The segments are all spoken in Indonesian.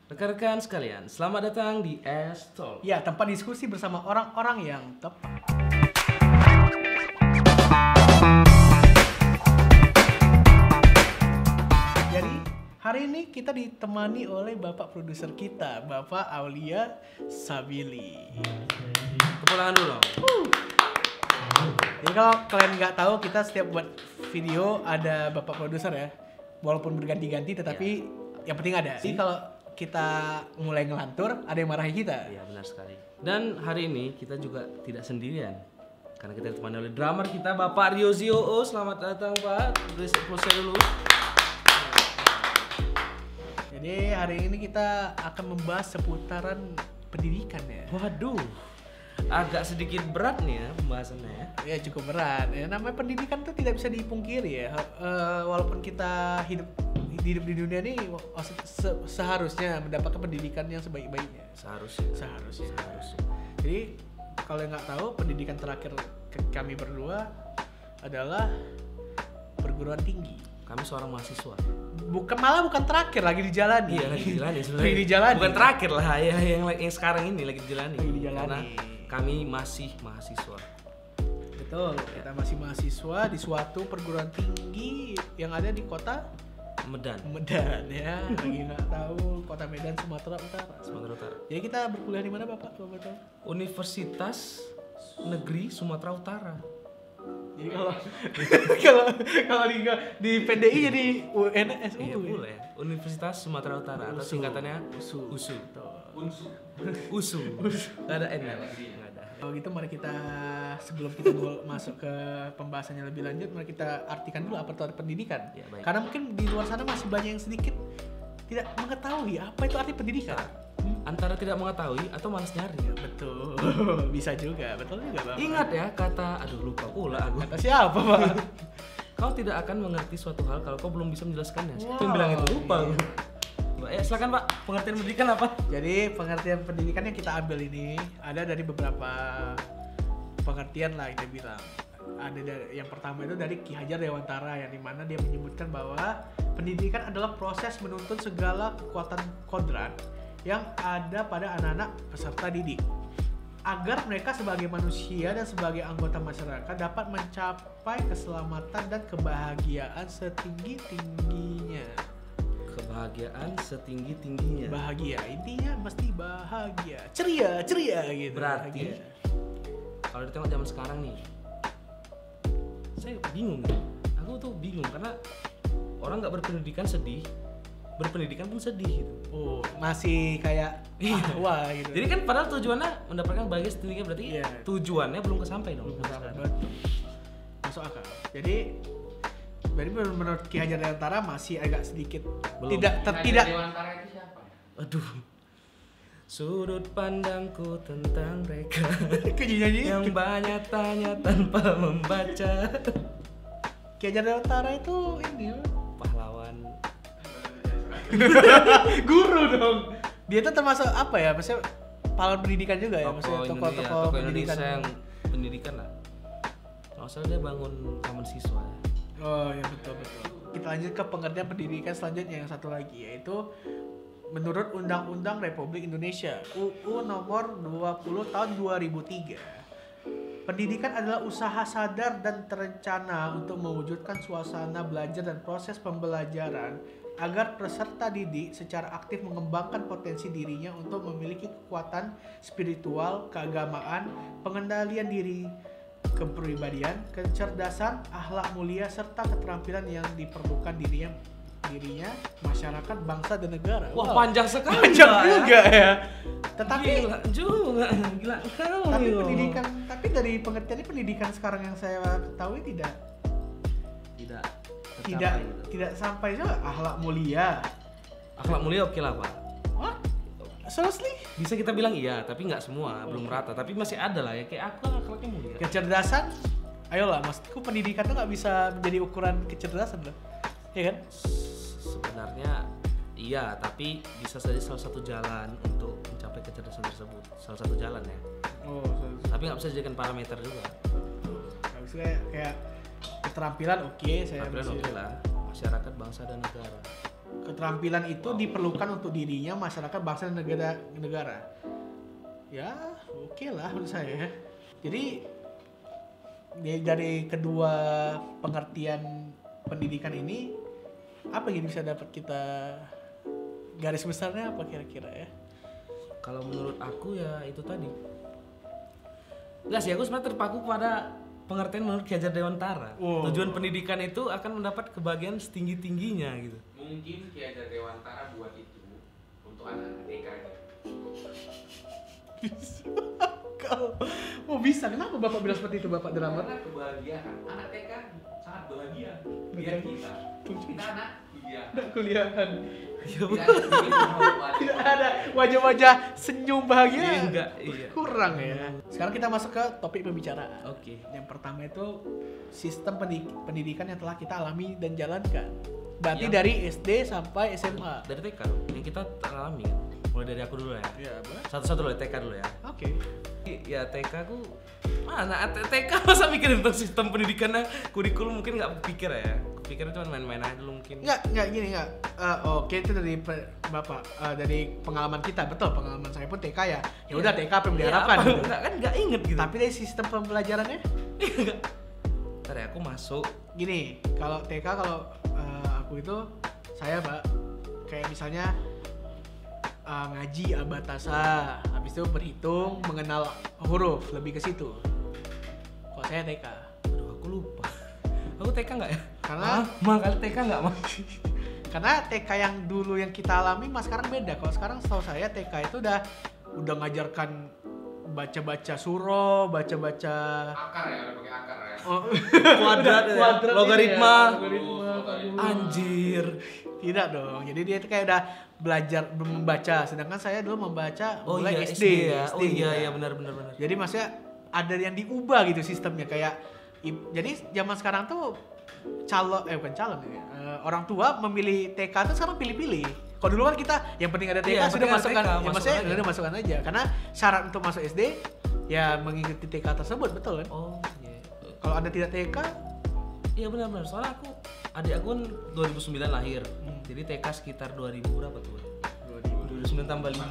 Rekan-rekan sekalian, selamat datang di S-Talk. Ya, tempat diskusi bersama orang-orang yang tepat. Jadi, hari ini kita ditemani oleh Bapak produser kita, Bapak Aulia Sabili. Tepuk tangan dulu. Jadi kalau kalian nggak tahu, kita setiap buat video ada Bapak produser ya. Walaupun berganti-ganti, tetapi yang penting ada. Jadi kalau kita mulai ngelantur, ada yang marahin kita. Iya, benar sekali. Dan hari ini kita juga tidak sendirian. Karena kita ditemani oleh drummer kita, Bapak Rio Zio. Selamat datang, Pak. Selesai dulu. Jadi hari ini kita akan membahas seputaran pendidikan ya. Waduh, agak sedikit berat nih ya pembahasannya ya. Ya cukup berat. Ya, namanya pendidikan tuh tidak bisa dipungkiri ya. Walaupun kita hidup di dunia ini seharusnya mendapatkan pendidikan yang sebaik-baiknya. Seharusnya. Jadi kalau yang nggak tahu, pendidikan terakhir kami berdua adalah perguruan tinggi. Kami seorang mahasiswa. Bukan terakhir, lagi dijalani. Iya, lagi dijalani sebenarnya. Lagi dijalani. Bukan terakhir lah, ya yang sekarang ini lagi dijalani. Lagi dijalani. Karena kami masih mahasiswa. Betul, kita masih mahasiswa di suatu perguruan tinggi yang ada di kota Medan ya. Lagi nggak tahu, kota Medan, Sumatera Utara. Jadi kita berkuliah di mana Bapak? Betul. Universitas Negeri Sumatera Utara. Jadi kalau di PDI jadi UNSU. Iya boleh. Universitas Sumatera Utara atau singkatannya USU. USU. Gak ada N ya? Nggak ada. Kalau gitu mari kita sebelum kita masuk ke pembahasannya lebih lanjut, mari kita artikan dulu apa itu arti pendidikan. Ya, baik. Karena mungkin di luar sana masih banyak yang sedikit tidak mengetahui apa itu arti pendidikan. Antara tidak mengetahui atau malas nyari. Betul. Bisa juga. Betul juga, Bapak. Ingat ya kata, aduh lupa pula aku. Kata siapa, Pak? Kau tidak akan mengerti suatu hal kalau kau belum bisa menjelaskannya. Wow, Itu yang bilang itu lupa. iya. Ya silakan Pak, pengertian pendidikan apa? Jadi pengertian pendidikan yang kita ambil ini ada dari beberapa pengertian lah kita bilang. Ada yang pertama itu dari Ki Hajar Dewantara yang dimana dia menyebutkan bahwa pendidikan adalah proses menuntun segala kekuatan kodrat yang ada pada anak-anak peserta didik agar mereka sebagai manusia dan sebagai anggota masyarakat dapat mencapai keselamatan dan kebahagiaan setinggi-tingginya. Kebahagiaan setinggi-tingginya. Bahagia, intinya mesti bahagia, ceria gitu. Berarti bahagia. kalau ditengok zaman sekarang nih, saya bingung nih. Aku tuh bingung karena orang nggak berpendidikan sedih, berpendidikan pun sedih gitu. Oh, masih kayak wah gitu. Jadi kan padahal tujuannya mendapatkan bahagia setinggi, berarti Iya. tujuannya belum kesampai dong. Betul. Masuk akal. Jadi menurut Ki Hajar Dewantara masih agak sedikit Belum. tidak. Dewantara itu siapa? Aduh. Sudut pandangku tentang mereka Nyanyi yang banyak tanya tanpa membaca. Ki Hajar Dewantara itu ini Pahlawan. guru dong. Dia tuh termasuk apa ya? Maksudnya pahlawan pendidikan juga ya, maksudnya Tokoh tokoh pendidikan. Indonesia yang pendidikan lah. Kalau salah dia bangun taman siswa ya. Oh ya betul. Kita lanjut ke pengertian pendidikan selanjutnya yang satu lagi, yaitu menurut Undang-Undang Republik Indonesia UU nomor 20 tahun 2003. Pendidikan adalah usaha sadar dan terencana untuk mewujudkan suasana belajar dan proses pembelajaran agar peserta didik secara aktif mengembangkan potensi dirinya untuk memiliki kekuatan spiritual, keagamaan, pengendalian diri, kepribadian, kecerdasan, akhlak mulia, serta keterampilan yang diperlukan dirinya, masyarakat, bangsa, dan negara. Wah, Wow, panjang sekali. panjang Pak, juga ya. Tetapi Gila juga, gila kau. tapi yo. pendidikan, tapi dari pengertiannya pendidikan sekarang yang saya ketahui tidak tercapai gitu. tidak sampai juga akhlak mulia. Akhlak mulia oke lah Pak. What? Seriously? Bisa kita bilang iya, tapi nggak semua, belum rata. Tapi masih ada lah ya, kayak aku kan akhlaknya mulia. Kecerdasan? Ayolah, maksudku pendidikan tuh nggak bisa menjadi ukuran kecerdasan loh, ya kan? Sebenarnya iya, tapi bisa saja salah satu jalan untuk mencapai kecerdasan tersebut. Salah satu jalan ya. Oh, Tapi nggak bisa dijadikan parameter juga. nggak bisa kayak keterampilan oke, saya Tampilan masih oke lah, masyarakat, bangsa dan negara. Keterampilan itu diperlukan untuk dirinya, masyarakat, bangsa, dan negara. Ya, oke lah menurut saya. Jadi dari kedua pengertian pendidikan ini, apa yang bisa dapat kita, garis besarnya apa kira-kira ya? Kalau menurut aku ya itu tadi. Enggak sih, aku sebenarnya terpaku pada pengertian menurut Ki Hajar Dewantara. Tujuan pendidikan itu akan mendapat kebahagiaan setinggi-tingginya gitu. Mungkin Ki Hajar Dewantara buat itu untuk anak-anak TK aja. Oh bisa, kenapa Bapak bilang seperti itu, Bapak drama? Karena kebahagiaan anak TK sangat bahagia. Biar kita anak kuliah. Anak kuliahan. Tidak Ada wajah-wajah senyum bahagia. Iya, enggak, iya. Kurang ya. Sekarang kita masuk ke topik pembicaraan. Oke. Yang pertama itu sistem pendidikan yang telah kita alami dan jalankan. Berarti Yang- dari SD sampai SMA. Dari TK dong, yang kita alami kan. Mulai dari aku dulu ya. Ya, boleh. Satu-satu dulu, TK dulu ya. Oke. Ya TK aku mana TK masa mikirin tentang sistem pendidikannya, kurikulum mungkin nggak pikir ya. Pikirnya cuma main-main aja dulu mungkin. Enggak gini enggak. Oke, itu dari Bapak, dari pengalaman kita. Betul, pengalaman saya pun TK ya. Ya udah TK apa yang diharapkan. Iya, gitu. enggak kan nggak inget gitu. Tapi dari sistem pembelajarannya Enggak. Ntar ya aku masuk. gini, kalau TK aku itu saya Pak kayak misalnya ngaji abatasa, habis itu berhitung, mengenal huruf, lebih ke situ. Kalau saya TK. Aduh aku lupa. Aku TK nggak ya? Karena kali TK nggak mah. karena TK yang dulu yang kita alami mas sekarang beda. Kalau sekarang setahu saya TK itu udah ngajarkan baca-baca surah, baca-baca Akar ya, udah pakai akar ya. Kuadrat, Kuadrat logaritma. iya, logaritma. Anjir. Tidak dong. Jadi dia itu kayak udah belajar membaca, sedangkan saya dulu membaca Oh mulai iya SD ya. SD, Oh iya gitu. iya benar. Jadi maksudnya ada yang diubah gitu sistemnya kayak jadi zaman sekarang tuh bukan calon ya. Orang tua memilih TK tuh sekarang pilih-pilih. Kalau dulu kan kita yang penting ada TK Iya, sudah penting ada masukkan, TK, ya, masuk maksudnya aja. udah masukkan aja. Karena syarat untuk masuk SD ya mengikuti TK tersebut, betul kan? Oh iya. Kalau Anda tidak TK, Iya benar. Soalnya adik aku kan 2009 lahir. Jadi TK sekitar 2000 berapa tuh? 2009 tambah 5.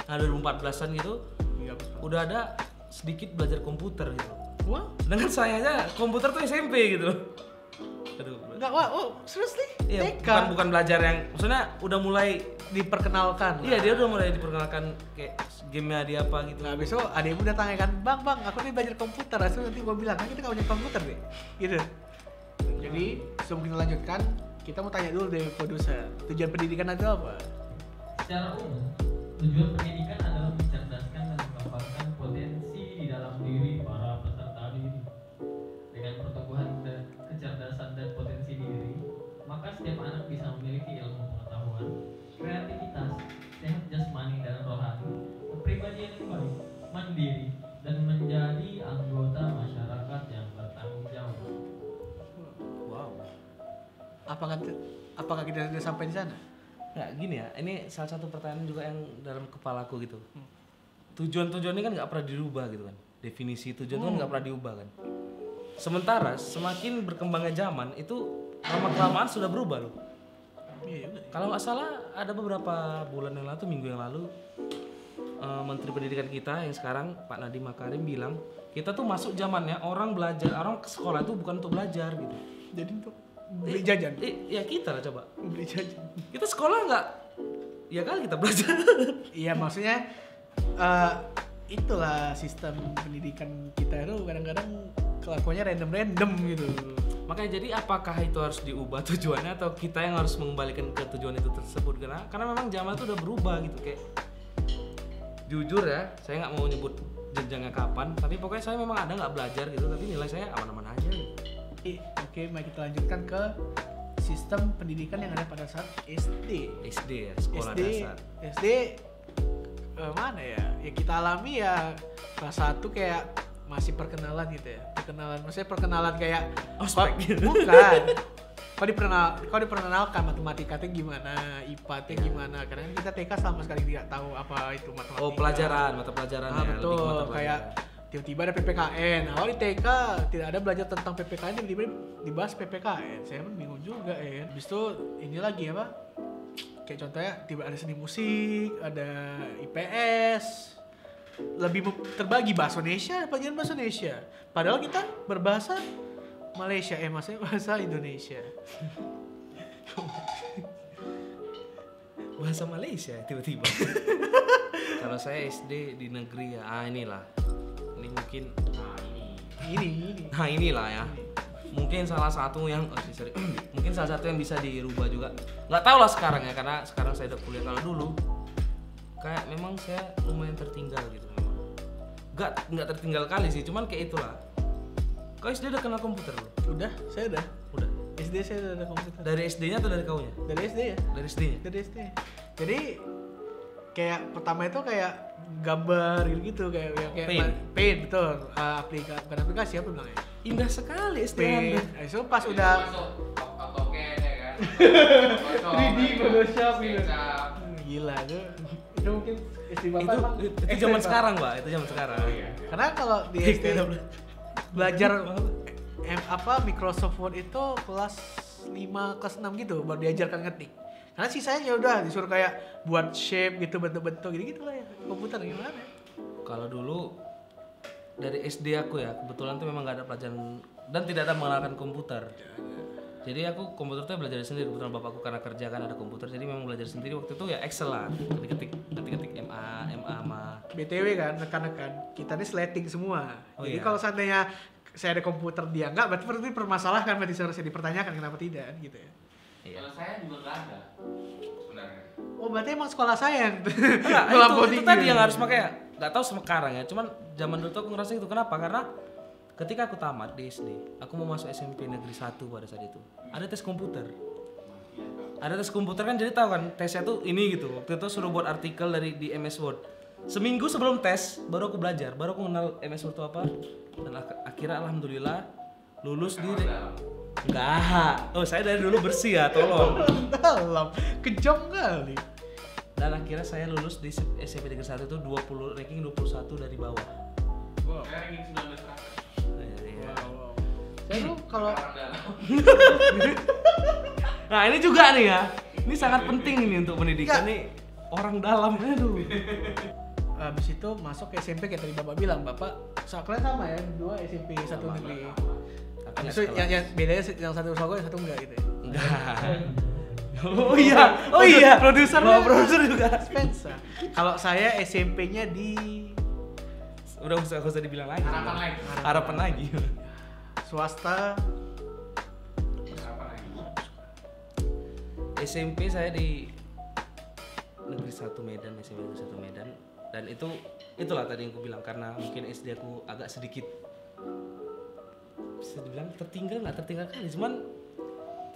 Nah 2014an gitu udah ada sedikit belajar komputer gitu. wah, Sedangkan saya aja komputer tuh SMP gitu. Aduh. enggak, wah, seriously? Iya, TK bukan belajar yang maksudnya udah mulai diperkenalkan. iya dia udah mulai diperkenalkan kayak gamenya dia apa gitu. Nah besok adikmu datang ya kan, bang aku nih belajar komputer, langsung nanti gue bilang, kan kita gak punya komputer deh, gitu. Jadi sebelum kita lanjutkan, kita mau tanya dulu deh produser, tujuan pendidikan itu apa? Secara umum, tujuan pendidikan adalah mencerdaskan dan mengembangkan potensi di dalam diri para peserta didik. Dengan pertumbuhan dan kecerdasan dan potensi diri, maka setiap anak bisa memiliki ilmu pengetahuan, kreativitas, sehat jasmani dan rohani, kepribadian yang baik, mandiri, dan menjadi anggota masyarakat yang bertanggung jawab. Wow. Apakah kita sudah sampai di sana? Nggak gini ya, ini salah satu pertanyaan juga yang dalam kepalaku gitu. Tujuan-tujuan ini kan nggak pernah dirubah gitu kan. Definisi tujuan itu kan nggak pernah diubah kan. Sementara semakin berkembangnya zaman itu lama-kelamaan sudah berubah loh. Iya juga. Kalau nggak salah ada beberapa bulan yang lalu, minggu yang lalu, Menteri Pendidikan kita yang sekarang Pak Nadiem Makarim bilang kita tuh masuk zamannya orang ke sekolah itu bukan untuk belajar gitu. Jadi untuk beli jajan. Ya kita lah coba. Beli jajan. Kita sekolah nggak, ya kali kita belajar. Iya maksudnya itulah sistem pendidikan kita itu kadang-kadang kelakuannya random gitu. Makanya jadi apakah itu harus diubah tujuannya atau kita yang harus mengembalikan ke tujuan itu tersebut karena memang zaman itu udah berubah gitu kayak jujur ya saya nggak mau nyebut jenjangnya kapan tapi pokoknya saya memang ada nggak belajar gitu tapi nilai saya aman-aman aja gitu. Oke, mari kita lanjutkan ke sistem pendidikan yang ada pada saat SD. SD ya sekolah dasar. SD mana ya? Yang kita alami ya kelas 1 kayak masih perkenalan gitu ya. Maksudnya perkenalan kayak Ospek gitu. Bukan. Kau diperkenalkan matematikanya gimana, IPA-nya gimana. Karena kan kita TK sama sekali tidak tahu apa itu matematika. Oh mata pelajaran Ah, ya. betul. lebih ke mata Kayak pelajaran. tiba-tiba ada PPKN. Awal di TK tidak ada belajar tentang PPKN, tiba-tiba dibahas PPKN. Saya pun bingung juga ya. Habis itu ini lagi apa? Kayak contohnya tiba ada seni musik, ada IPS, lebih terbagi bahasa Indonesia, pelajaran bahasa Indonesia. Padahal kita berbahasa Malaysia, maksudnya bahasa Indonesia. Bahasa Malaysia tiba-tiba. Kalau saya SD di negeri ya, inilah. Ini mungkin Ini. nah inilah ya. Mungkin salah satu yang mungkin salah satu yang bisa dirubah juga. Nggak tahu lah sekarang ya, karena sekarang saya udah kuliah. Kalau dulu kayak memang saya lumayan tertinggal gitu memang. Nggak tertinggal kali sih, cuman kayak itulah. Kau SD udah kenal komputer belum? Udah, saya udah. Udah. SD saya udah ada komputer. Dari SD-nya atau dari kaunya? Dari SD ya? Dari SD-nya. Dari SD. Jadi kayak pertama itu kayak gambar gitu kayak Paint. Paint betul. Bukan aplikasi apa bilangnya? Indah sekali SD Paint. Anda. Itu pas udah AutoCAD ya kan. 3D Photoshop gitu. SketchUp. Gila tuh. Itu mungkin SD Bapak emang Itu zaman sekarang, Pak. Itu zaman sekarang. Oh iya. Karena kalau di SD belajar Microsoft Word itu kelas 5 kelas 6 gitu baru diajarkan ngetik. Karena sisanya ya udah disuruh kayak buat shape gitu, bentuk-bentuk gitu lah ya. Komputer gimana ya? Kalau dulu dari SD aku ya, kebetulan tuh memang gak ada pelajaran dan tidak ada mengenalkan komputer. Jadi aku komputer tuh belajar sendiri. Kebetulan bapakku karena kerja kan ada komputer, jadi memang belajar sendiri. Waktu itu ya Excel lah, ketik MA sama. BTW kan rekan-rekan, kita ini slating semua. Oh Jadi iya. kalau seandainya saya ada komputer dia enggak, berarti permasalahan berarti seharusnya dipertanyakan kenapa tidak gitu ya. Iya. Kalau saya juga nggak ada sebenarnya. Oh berarti emang sekolah saya yang Enggak, melampaui itu tadi yang harus makanya nggak tahu sekarang ya. Cuman zaman dulu tuh aku ngerasa itu. Kenapa? Karena ketika aku tamat di SD, aku mau masuk SMP Negeri 1 pada saat itu. Ada tes komputer. Ada tes komputer kan, jadi tahu kan tesnya tuh ini gitu. Waktu itu suruh buat artikel di MS Word. Seminggu sebelum tes baru aku belajar, baru aku kenal MS Word itu apa. Dan akhirnya alhamdulillah lulus di enggak. Oh, saya dari dulu bersih ya, tolong. dalam kejam kali. Dan akhirnya saya lulus di SMP Negeri 1 itu 20 ranking 21 dari bawah. Wow. Saya ranking 19 terakhir. Iya. Saya tuh kalau Orang dalam. Nah ini juga nih ya, ini sangat penting ini untuk pendidikan nih orang dalam. Aduh. habis itu masuk ke SMP kayak tadi Bapak bilang, Bapak sekolahnya sama ya, dua SMP satu negeri. Tapi Habis nggak itu sekelas. yang bedanya yang satu sekolah yang satu enggak gitu ya. Enggak. Oh iya, produser bawa produser juga. Spencer. Kalau saya SMP-nya di Udah usah dibilang lagi. Harapan lagi. Harapan lagi. swasta. Harapan lagi. SMP saya di Negeri 1 Medan, SMP Negeri 1 Medan, dan itulah tadi yang aku bilang, karena mungkin SD aku agak sedikit bisa dibilang tertinggal kali, cuman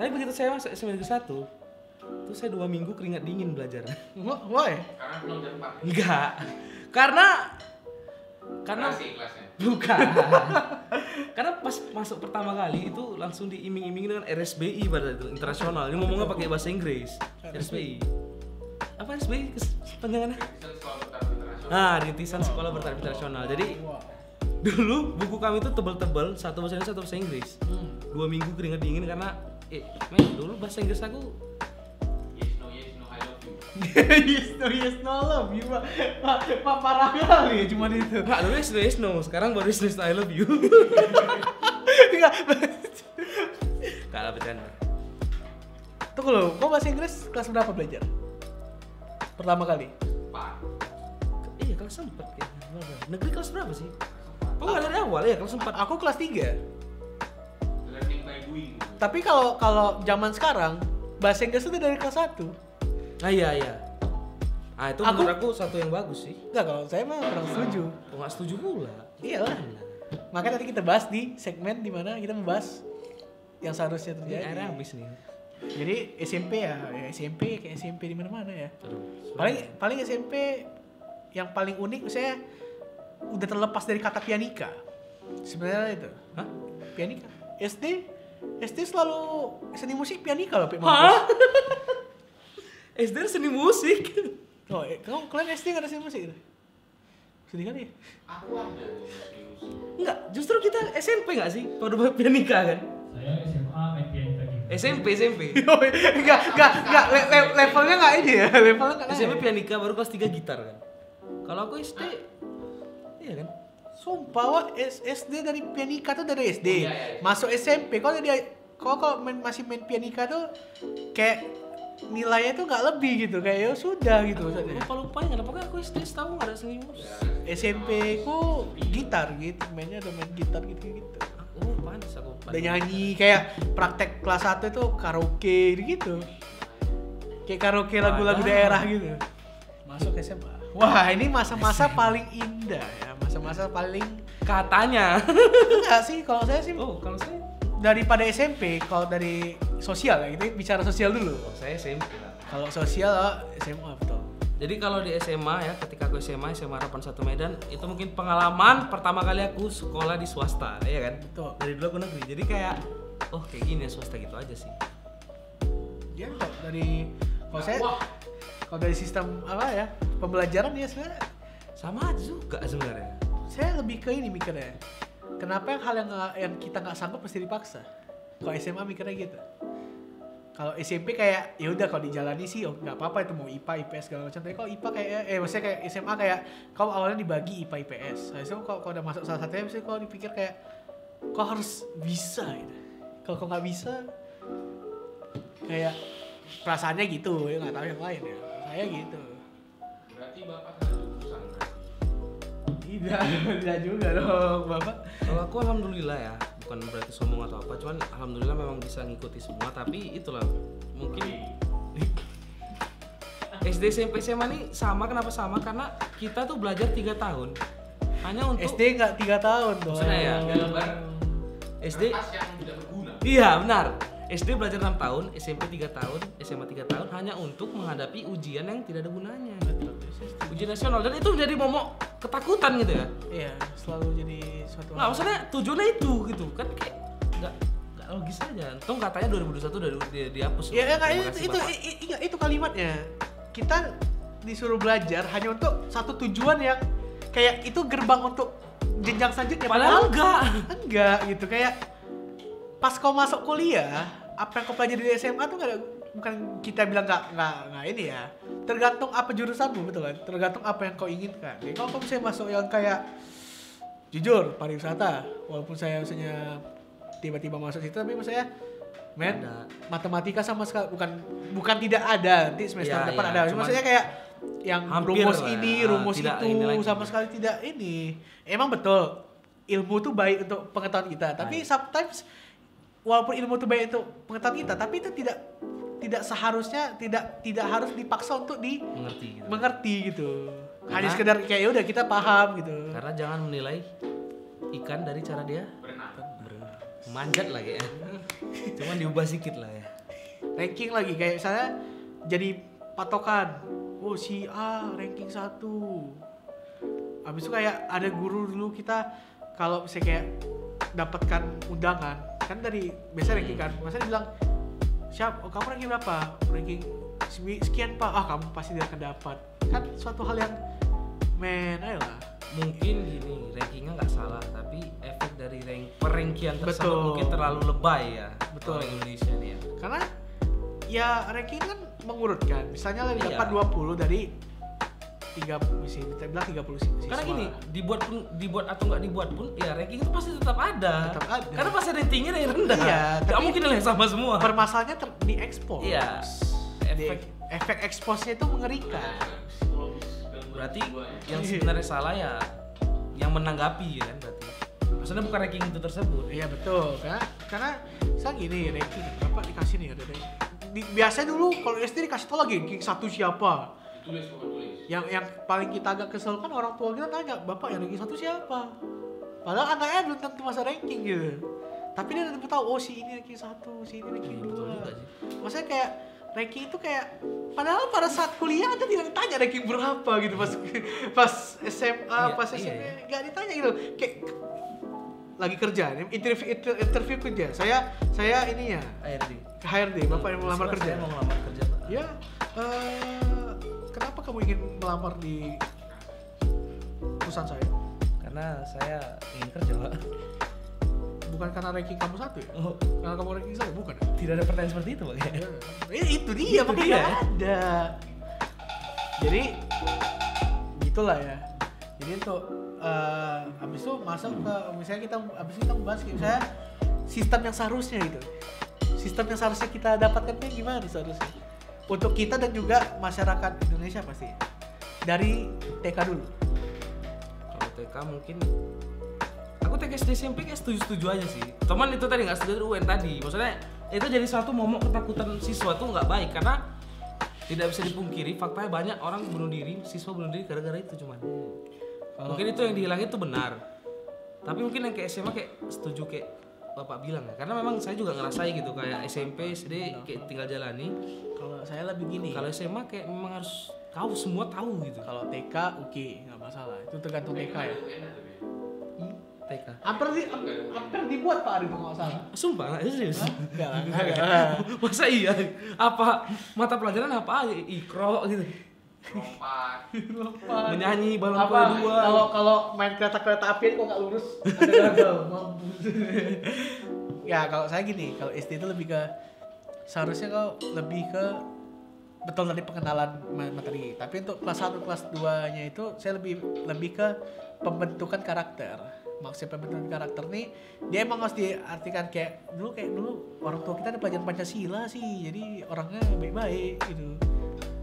tapi begitu saya masuk SMP Negeri 1 tuh saya 2 minggu keringat dingin belajar. Why? Karena belum jam 4. Enggak, karena Kelasnya. bukan. Karena pas masuk pertama kali itu langsung diiming-iming dengan RSBI pada itu internasional. Ini ngomongnya pakai bahasa Inggris. RSBI. Apa RSBI kepanjangannya? Rintisan Sekolah Bertaraf Internasional. Nah, Rintisan Sekolah Bertaraf Internasional. Jadi dulu buku kami itu tebal-tebal, satu bahasa Indonesia, satu bahasa Inggris. 2 minggu keringat dingin karena dulu bahasa Inggris aku Yes, no, I love you. yes, no, love you, Pak parah kali ya cuma itu. enggak dulu yes no, sekarang baru yes I love you. Enggak. Kalah bercanda. Tunggu loh, kok bahasa Inggris kelas berapa belajar? Pertama kali? 4. Iya, kelas 4 kayaknya. Negeri kelas berapa sih? Oh, enggak dari awal ya, kelas 4. Aku kelas 3. Learning by doing. Tapi kalau zaman sekarang bahasa Inggris itu dari kelas 1. Ah iya. Ah itu Aku- menurut aku satu yang bagus sih. Enggak, kalau saya mah kurang setuju. Aku nggak setuju pula. Iyalah. Makanya nanti kita bahas di segmen dimana kita membahas yang seharusnya Ini terjadi. airnya habis nih. Jadi SMP ya SMP kayak SMP di mana-mana ya. Aduh. Paling SMP yang paling unik saya udah terlepas dari kata pianika. Sebenarnya itu. Hah? Pianika. SD selalu seni musik pianika loh, Pak Hah? Mampus. SD seni musik. Oh, kalian SD nggak ada seni musik gitu? Sedih kali ya? Aku ada serius. Enggak, justru kita SMP enggak sih? Pada pianika kan? Saya SMA main pianika juga. SMP. Levelnya nggak ini ya, levelnya nggak. SMP pianika baru kelas 3 gitar kan. Kalau aku SD, iya kan? Sumpah, wah, SD dari pianika tuh dari SD. Iya. Masuk SMP, kalau masih main pianika tuh kayak nilainya tuh nggak lebih gitu, kayak ya sudah gitu. Lupa ya, pokoknya aku SD tahu nggak ada seni musik. SMP ku gitar gitu, mainnya udah main gitar gitu. Oh, pantas aku. Udah nyanyi kayak praktek kelas 1 itu karaoke gitu. Kayak karaoke lagu-lagu daerah gitu. Masuk SMA. Wah, ini masa-masa paling indah ya, masa-masa paling Katanya. enggak sih kalau saya sih Oh, kalau saya daripada SMP, kalau dari sosial ya, kita bicara sosial dulu. saya SMP lah. Kalau sosial SMA betul. Jadi kalau di SMA ya, ketika aku SMA Harapan 1 Medan, itu mungkin pengalaman pertama kali aku sekolah di swasta, ya kan? Betul. Dari dulu aku negeri. Jadi kayak kayak gini ya swasta gitu aja sih. Ya kalau dari sistem apa ya, pembelajaran ya sebenarnya Sama aja juga sebenarnya. saya lebih ke ini mikirnya. Kenapa yang kita nggak sanggup mesti dipaksa? Kalau SMA mikirnya gitu. Kalau SMP kayak ya udah kalau dijalani sih nggak apa-apa, itu mau IPA, IPS segala macam. Tapi kalau IPA kayak maksudnya kayak SMA kayak kau awalnya dibagi IPA, IPS. Nah, itu kalau udah masuk salah satunya mesti kalau dipikir kayak kau harus bisa gitu. Kalau kau nggak bisa kayak perasaannya gitu, ya nggak tahu yang lain ya. Saya gitu. Berarti bapak ada jurusan. Tidak juga dong, Bapak. Kalau aku alhamdulillah ya, bukan berarti sombong atau apa, cuman alhamdulillah memang bisa ngikuti semua. Tapi itulah mungkin SD, SMP, SMA nih sama. Kenapa sama? Karena kita tuh belajar 3 tahun hanya untuk SD nggak 3 tahun dong. Maksudnya ya, Gambar SD. kertas yang tidak berguna. Iya benar. SD belajar 6 tahun, SMP 3 tahun, SMA 3 tahun hanya untuk menghadapi ujian yang tidak ada gunanya. Ujian nasional, dan itu menjadi momok ketakutan gitu ya. Iya, selalu jadi suatu. Nah, maksudnya tujuannya itu gitu kan, kayak nggak logis aja. Untung katanya 2021 udah dihapus. Ya Terima kayak kasih, itu, Bapak. itu kalimatnya. Kita disuruh belajar hanya untuk satu tujuan yang kayak itu gerbang untuk jenjang selanjutnya. Padahal enggak gitu, kayak pas kau masuk kuliah, apa yang kau pelajari di SMA tuh bukan kita bilang nggak ini ya. Tergantung apa jurusanmu, betul kan? Tergantung apa yang kau inginkan. Jadi kalau kau misalnya masuk yang kayak jujur pariwisata, walaupun saya misalnya tiba-tiba masuk situ, tapi misalnya matematika sama sekali bukan tidak ada, nanti semester Ya, depan ya, ada. cuman Maksudnya kayak yang hampir rumus lah, ini, rumus tidak itu ini lagi. sama sekali tidak ini. Emang betul ilmu tuh baik untuk pengetahuan kita, tapi sometimes walaupun ilmu itu baik untuk pengetahuan kita, tapi itu tidak seharusnya tidak harus dipaksa untuk mengerti gitu. Hanya sekedar kayak ya udah kita paham gitu. Karena jangan menilai ikan dari cara dia Berenang. manjat lagi ya. Cuman diubah sedikit lah ya. Ranking lagi kayak misalnya jadi patokan. Oh si A ranking 1. Habis itu kayak ada guru dulu kita kalau misalnya kayak dapatkan undangan kan dari biasa ranking kan. Masa dia bilang kamu ranking berapa? Ranking sekian Pak. Kamu pasti dia akan dapat. Kan suatu hal yang ayolah. Mungkin gini, rankingnya nggak salah, tapi efek dari perangkian tersebut Betul. mungkin terlalu lebay ya. Betul. Orang Indonesia nih ya. Karena ya ranking kan mengurutkan. Misalnya lebih Iya. dapat 20 dari 30 sih, kita bilang 30 siswa. Karena gini, dibuat atau nggak dibuat pun, ya ranking itu pasti tetap ada. Tetap ada. Karena pasti ratingnya yang rendah. Iya, Nggak tapi mungkin nilai sama semua. Permasalahannya diekspos. Iya. Efek eksposnya itu mengerikan. Berarti yang sebenarnya salah ya yang menanggapi ya kan berarti. Maksudnya bukan ranking itu tersebut. Iya betul, karena saya gini ranking Bapak dikasih nih ada biasanya dulu kalau SD dikasih tau lagi ranking 1 siapa. Tulis bukan tulis. Yang paling kita agak kesel kan orang tua kita nanya, Bapak yang ranking 1 siapa? Padahal anaknya belum tentu masa ranking gitu. Tapi dia udah tahu, oh si ini ranking 1, si ini ranking 2. Betul juga sih. Maksudnya kayak ranking itu kayak padahal pada saat kuliah Anda tidak ditanya ranking berapa gitu pas SMA, Iya, pas iya, SMP iya. nggak ditanya gitu. Kayak lagi kerja, interview kerja. Saya ininya HRD, Bapak yang melamar kerja. Saya mau melamar kerja, Pak. Ya, kenapa kamu ingin melamar di perusahaan saya? Karena saya ingin kerja, Pak. Bukan karena ranking kamu 1 ya? Oh, Karena kamu ranking 1 bukan? tidak ada pertanyaan seperti itu, Bang. Itu dia, makanya dia. nggak ada. Jadi gitulah ya. Jadi untuk abis itu masuk ke misalnya kita membahas kayak misalnya sistem yang seharusnya gitu. Sistem yang seharusnya kita dapatkan itu gimana seharusnya? Untuk kita dan juga masyarakat Indonesia pasti. Dari TK dulu. Kalau TK mungkin aku TK SD SMP kayak setuju-setuju aja sih. Cuman itu tadi nggak setuju UN tadi. Maksudnya itu jadi suatu momok ketakutan siswa tuh nggak baik karena tidak bisa dipungkiri faktanya banyak orang bunuh diri, siswa bunuh diri gara-gara itu cuman. Mungkin itu yang dihilangin itu benar. Tapi mungkin yang kayak SMA kayak setuju kayak Bapak bilang ya. Karena memang saya juga ngerasain gitu kayak SMP, SD kayak tinggal jalani. Kalau saya lebih gini. Kalau SMA kayak memang harus tahu, semua tahu gitu. Kalau TK oke, nggak masalah. Itu tergantung TK ya. TK. Hampir dibuat Pak Ari itu nggak salah. Sumpah nggak serius. Enggak lah. Masa iya? Apa mata pelajaran apa aja? Ikro gitu. Lompat. Menyanyi balon Apa? kedua. Kalau main kereta api kok nggak lurus? Ada gagal. Mampus. Ya kalau saya gini, kalau SD itu lebih ke seharusnya kau lebih ke betul tadi pengenalan materi. Tapi untuk kelas 1 kelas 2-nya itu saya lebih ke pembentukan karakter. Maksud pembentukan karakter nih dia emang harus diartikan kayak dulu orang tua kita ada pelajaran Pancasila sih. Jadi orangnya baik-baik gitu.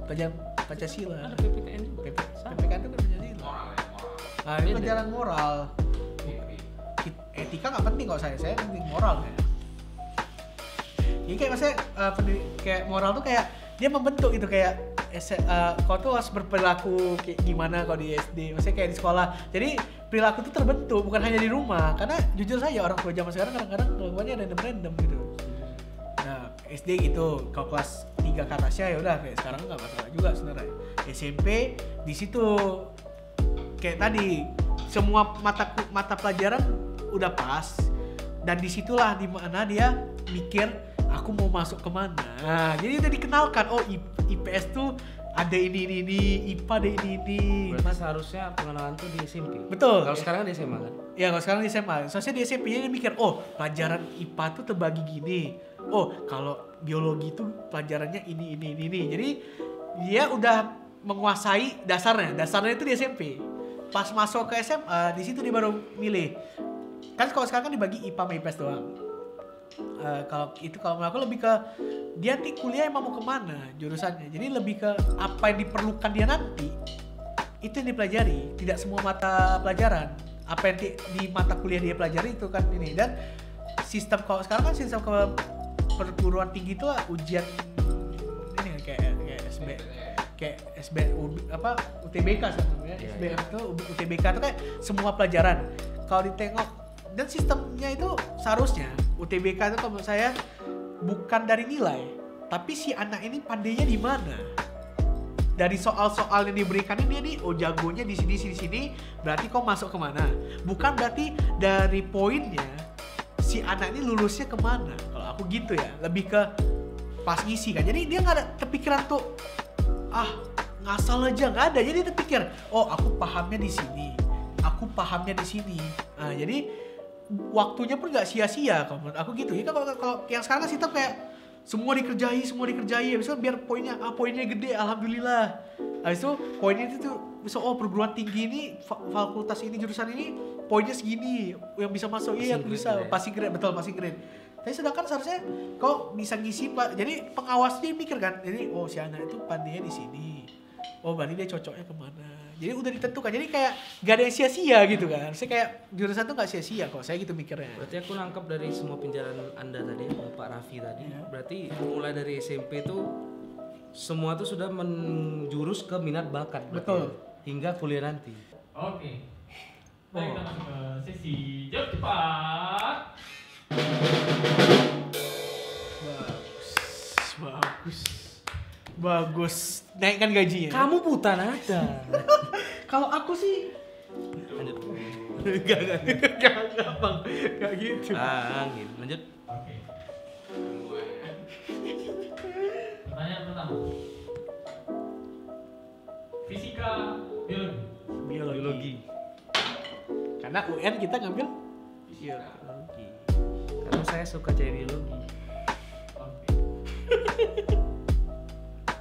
Pelajaran Pancasila. Ada PPKN juga. PPKN itu kan Pancasila. Moral ya, moral. Nah, ini pelajaran moral. Etika nggak penting kok saya penting moral ya. Jadi kayak maksudnya kayak moral tuh kayak dia membentuk gitu kayak kau tuh harus berperilaku kayak gimana kau di SD, maksudnya kayak di sekolah. Jadi perilaku tuh terbentuk bukan hanya di rumah. Karena jujur saja orang tua zaman sekarang kadang-kadang kelakuannya random gitu. Nah SD gitu, kau kelas 3 ke atasnya ya udah kayak sekarang nggak masalah juga sebenarnya. SMP di situ kayak tadi semua mata pelajaran udah pas dan disitulah dimana dia mikir aku mau masuk kemana. Nah, jadi udah dikenalkan oh IPS tuh ada ini IPA ada ini. Berarti seharusnya pengenalan tuh di SMP. Betul. Kalau sekarang di SMA kan? Ya kalau sekarang di SMA. Soalnya di SMP dia mikir oh pelajaran IPA tuh terbagi gini. Oh kalau biologi tuh pelajarannya ini. Jadi dia udah menguasai dasarnya itu di SMP. Pas masuk ke SMA di situ dia baru milih. Kan kalau sekarang kan dibagi IPA sama IPS doang. Kalau aku lebih ke dia nanti kuliah emang mau kemana jurusannya. Jadi lebih ke apa yang diperlukan dia nanti itu yang dipelajari. Tidak semua mata pelajaran. Apa yang di mata kuliah dia pelajari itu kan ini. Dan sistem kalau sekarang kan sistem ke perguruan tinggi itu ujian ini kayak UTBK sebenarnya. SBM itu UTBK itu kayak semua pelajaran. Kalau ditengok dan sistemnya itu seharusnya UTBK itu kalau menurut saya bukan dari nilai, tapi si anak ini pandainya di mana. Dari soal-soal yang diberikan ini dia nih, oh jagonya di sini, berarti kau masuk kemana? Bukan berarti dari poinnya si anak ini lulusnya kemana. Kalau aku gitu ya, lebih ke pas ngisi kan. Jadi dia nggak ada kepikiran tuh, ngasal aja nggak ada. Jadi terpikir, oh aku pahamnya di sini, aku pahamnya di sini. Nah jadi waktunya pun nggak sia-sia kalau menurut aku gitu. Ya kalau yang sekarang sih kayak semua dikerjai. Habis itu biar poinnya gede, alhamdulillah. Habis itu poinnya itu tuh bisa perguruan tinggi ini, fakultas ini, jurusan ini poinnya segini, yang bisa masuk yang bisa passing grade, betul passing grade. Tapi sedangkan seharusnya kau bisa ngisi Pak. Jadi pengawasnya mikir kan, jadi si anak itu pandainya di sini. Oh berarti dia cocoknya kemana. Jadi udah ditentukan. Jadi kayak gak ada yang sia-sia gitu kan. Saya kayak jurusan tuh gak sia-sia kok. Saya gitu mikirnya. Berarti aku nangkep dari semua penjelasan Anda tadi, Bapak Raffi tadi. Berarti mulai dari SMP tuh semua tuh sudah menjurus ke minat bakat. Betul. Hingga kuliah nanti. Oke. Mari kita masuk ke sesi jawab cepat. Bagus. Naikkan gajinya. Kamu buta nada. Kalau aku sih Lanjut. Gak bang. Gak gitu. Gitu. Lanjut. Oke. Pertanyaan pertama. Fisika, Biologi. Karena UN kita ngambil biologi. saya suka cewek biologi. Oke.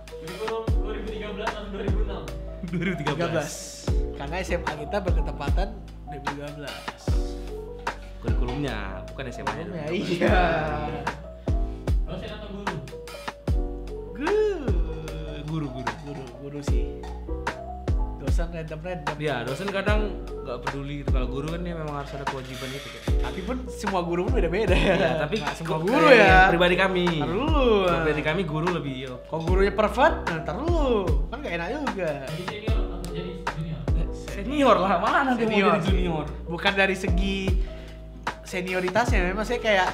Kurikulum 2013 atau 2006? 13. Karena SMA kita berketepatan 2013. Kurikulumnya, bukan SMA-nya. Ya, iya. Dosen atau guru? Guru sih. Dosen random. Ya, dosen kadang nggak peduli gitu. Kalau guru kan dia memang harus ada kewajiban gitu kayak. Tapi pun semua guru pun beda-beda ya. Iya, tapi nggak semua kok guru kayak ya. Pribadi kami. Ntar dulu. Pribadi kami guru lebih Kalau gurunya pervert, ntar dulu. Kan gak enak juga. Jadi senior atau jadi junior? senior lah, mana nanti mau jadi junior. Bukan dari segi senioritasnya, memang saya kayak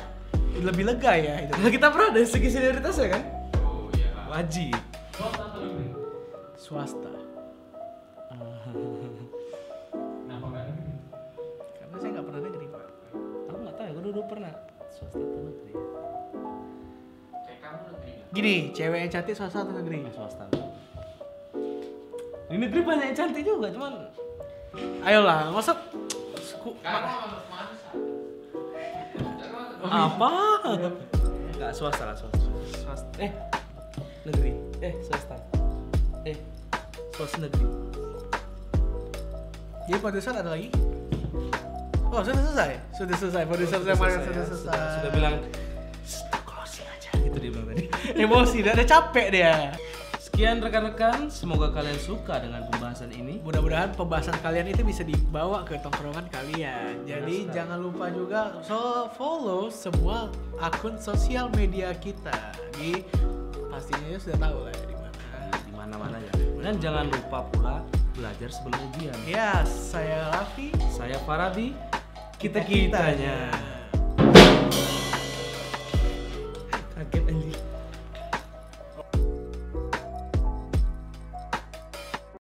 lebih lega ya itu. Nah, kita pernah dari segi senioritasnya kan? Oh iya. Wajib. Swasta atau negeri? Swasta. Kenapa nggak negeri? Karena saya nggak pernah negeri, Pak. Aku nggak tahu, aku dulu pernah swasta atau negeri. Kayak kamu negeri nggak? Gini, cewek yang cantik swasta atau negeri? Swasta. Di negeri banyak yang cantik juga, cuman Ayolah, masa Kamu sama Mansa. apa? Enggak, swasta lah, swasta. Negeri. Swasta. Swasta negeri. jadi produser ada lagi? Oh, sudah selesai. Produser saya kemarin sudah selesai. Sudah bilang stop closing aja gitu dia bilang tadi. Emosi, udah capek dia. Sekian rekan-rekan, semoga kalian suka dengan pembahasan ini. Mudah-mudahan pembahasan kalian itu bisa dibawa ke tongkrongan kalian. Jadi Benar sekali. jangan lupa juga follow semua akun sosial media kita. Di pastinya sudah tahu lah ya di mana. Di mana-mana ya. Dan jangan lupa pula belajar sebelum ujian. Ya, saya Raffi. Saya Farabi, kita-kitanya.